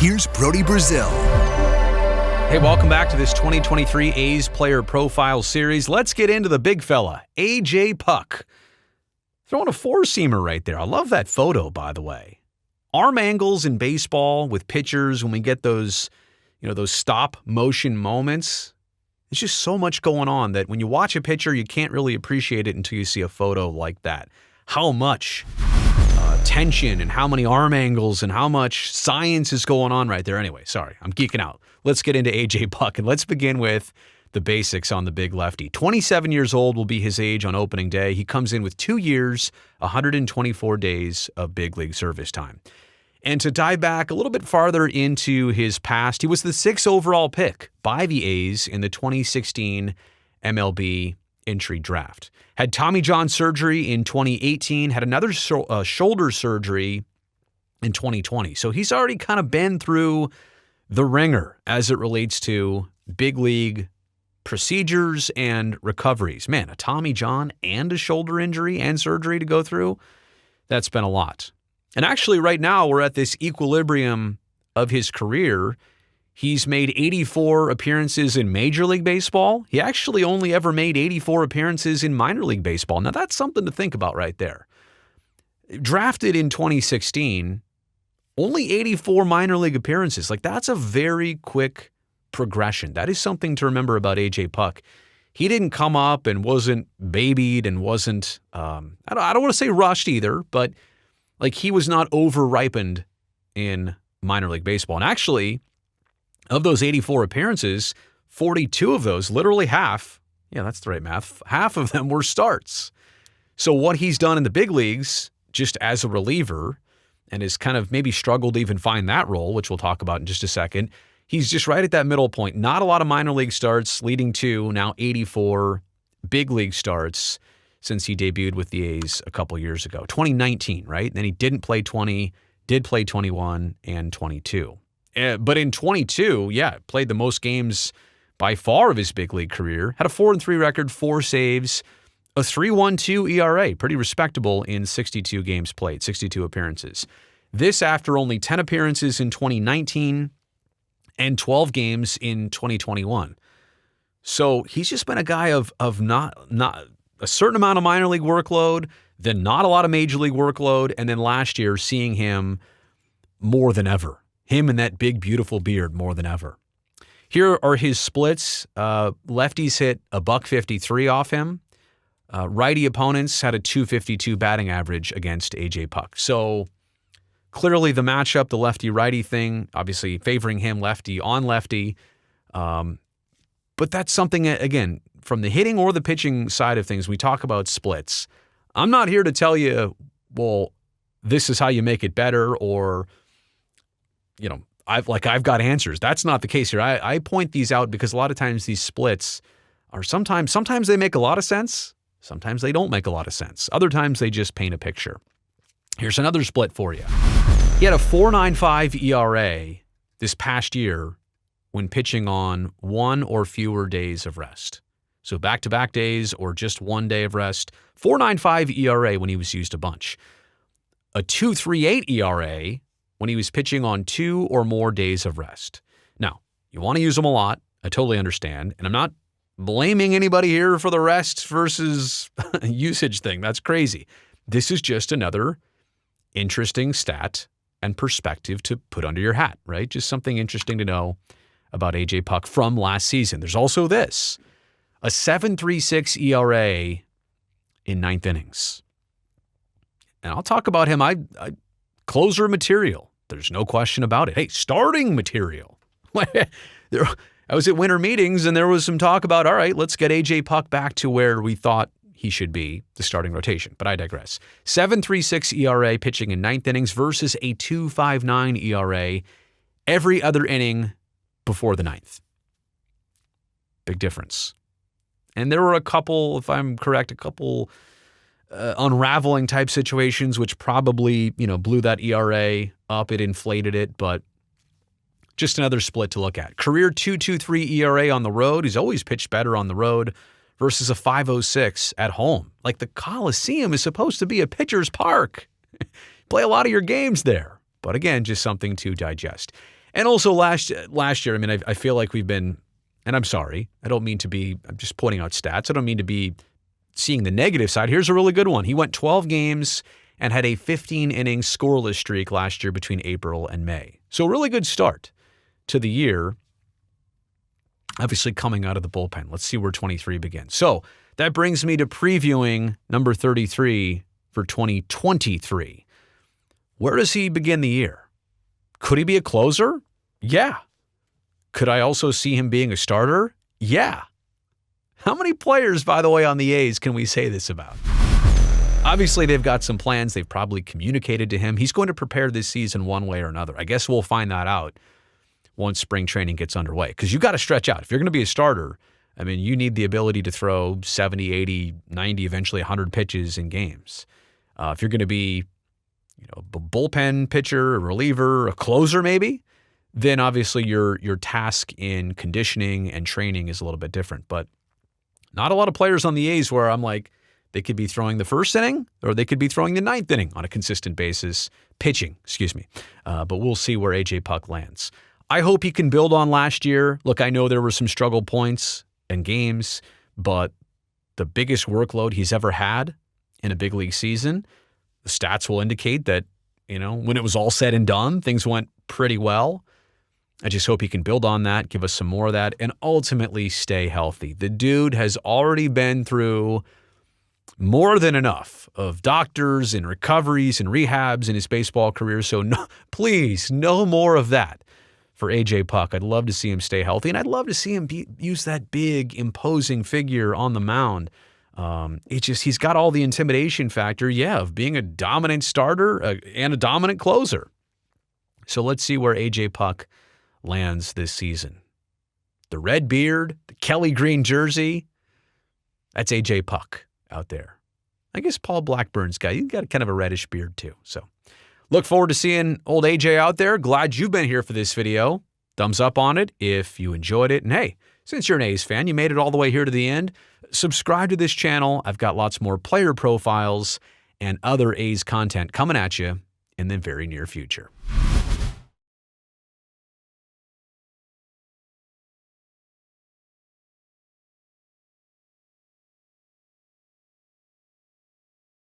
here's Brody Brazil. Hey, welcome back to this 2023 A's Player Profile Series. Let's get into the big fella, A.J. Puk. Throwing a four-seamer right there. I love that photo, by the way. Arm angles in baseball with pitchers when we get those, those stop-motion moments. There's just so much going on that when you watch a pitcher, you can't really appreciate it until you see a photo like that. How much tension and how many arm angles and how much science is going on right there. Anyway, sorry, I'm geeking out. Let's get into A.J. Puk, and let's begin with the basics on the big lefty. 27 years old will be his age on opening day. He comes in with 2 years, 124 days of big league service time. And to dive back a little bit farther into his past, he was the 6th overall pick by the A's in the 2016 MLB entry draft. Had Tommy John surgery in 2018, had another shoulder surgery in 2020. So he's already kind of been through the ringer as it relates to big league procedures and recoveries. Man, a Tommy John and a shoulder injury and surgery to go through, that's been a lot. And actually right now we're at this equilibrium of his career. He's made 84 appearances in Major League Baseball. He actually only ever made 84 appearances in Minor League Baseball. Now that's something to think about right there. Drafted in 2016, only 84 minor league appearances. Like, that's a very quick progression. That is something to remember about A.J. Puk. He didn't come up and wasn't babied and wasn't, I don't want to say rushed either, but like he was not over-ripened in minor league baseball. And actually, of those 84 appearances, 42 of those, literally half, yeah, that's the right math, half of them were starts. So what he's done in the big leagues, just as a reliever, and has kind of maybe struggled to even find that role, which we'll talk about in just a second, he's just right at that middle point. Not a lot of minor league starts, leading to now 84 big league starts since he debuted with the A's a couple years ago. 2019, right? And then he didn't play 20, did play 21 and 22. But in 22, played the most games by far of his big league career. Had a 4-3 record, 4 saves, a 3.12 ERA, pretty respectable in 62 games played, 62 appearances. This after only 10 appearances in 2019 and 12 games in 2021. So he's just been a guy of not a certain amount of minor league workload, then not a lot of major league workload, and then last year seeing him more than ever. Him and that big, beautiful beard more than ever. Here are his splits. Lefties hit a $153 off him. Righty opponents had a .252 batting average against A.J. Puk. So clearly the matchup, the lefty-righty thing, obviously favoring him lefty on lefty. But that's something, again, from the hitting or the pitching side of things, we talk about splits. I'm not here to tell you, well, this is how you make it better, or, I've got answers. That's not the case here. I point these out because a lot of times these splits are sometimes they make a lot of sense. Sometimes they don't make a lot of sense. Other times they just paint a picture. Here's another split for you. He had a 4.95 ERA this past year when pitching on 1 or fewer days of rest. So back-to-back days or just 1 day of rest. 4.95 ERA when he was used a bunch. A 2.38 ERA when he was pitching on 2 or more days of rest. Now, you want to use them a lot. I totally understand. And I'm not blaming anybody here for the rest versus usage thing. That's crazy. This is just another interesting stat and perspective to put under your hat, right? Just something interesting to know about A.J. Puk from last season. There's also this, a 7.36 ERA in 9th innings. And I'll talk about him. I closer material. There's no question about it. Hey, starting material. I was at winter meetings and there was some talk about, all right, let's get A.J. Puk back to where we thought he should be, the starting rotation. But I digress. 7.36 ERA pitching in 9th innings versus a 2.59 ERA every other inning before the 9th. Big difference. And there were a couple, if I'm correct, unraveling type situations which probably, blew that ERA up. It inflated it, but just another split to look at. Career 2.23 ERA on the road. He's always pitched better on the road versus a 5.06 at home. Like, the Coliseum is supposed to be a pitcher's park. Play a lot of your games there. But again, just something to digest. And also last year, I mean, I feel like we've been, and I'm sorry, I'm just pointing out stats. I don't mean to be seeing the negative side. Here's a really good one. He went 12 games and had a 15-inning scoreless streak last year between April and May. So a really good start to the year, obviously coming out of the bullpen. Let's see where 23 begins. So that brings me to previewing number 33 for 2023. Where does he begin the year? Could he be a closer? Yeah. Could I also see him being a starter? Yeah. How many players, by the way, on the A's can we say this about? Obviously, they've got some plans. They've probably communicated to him. He's going to prepare this season one way or another. I guess we'll find that out once spring training gets underway, because you've got to stretch out. If you're going to be a starter, I mean, you need the ability to throw 70, 80, 90, eventually 100 pitches in games. If you're going to be, a bullpen pitcher, a reliever, a closer maybe, then obviously your task in conditioning and training is a little bit different. But not a lot of players on the A's where I'm like, they could be throwing the first inning or they could be throwing the ninth inning on a consistent basis, pitching. But we'll see where A.J. Puk lands. I hope he can build on last year. Look, I know there were some struggle points and games, but the biggest workload he's ever had in a big league season, the stats will indicate that, when it was all said and done, things went pretty well. I just hope he can build on that, give us some more of that, and ultimately stay healthy. The dude has already been through more than enough of doctors and recoveries and rehabs in his baseball career, so please, no more of that for A.J. Puk. I'd love to see him stay healthy, and I'd love to see him use that big, imposing figure on the mound. He's got all the intimidation factor, of being a dominant starter and a dominant closer. So let's see where A.J. Puk lands this season. The red beard, the Kelly green jersey, that's A.J. Puk out there. I guess Paul Blackburn's guy, he's got kind of a reddish beard too. So look forward to seeing old AJ out there. Glad you've been here for this video. Thumbs up on it if you enjoyed it. And hey, since you're an A's fan, you made it all the way here to the end, subscribe to this channel. I've got lots more player profiles and other A's content coming at you in the very near future.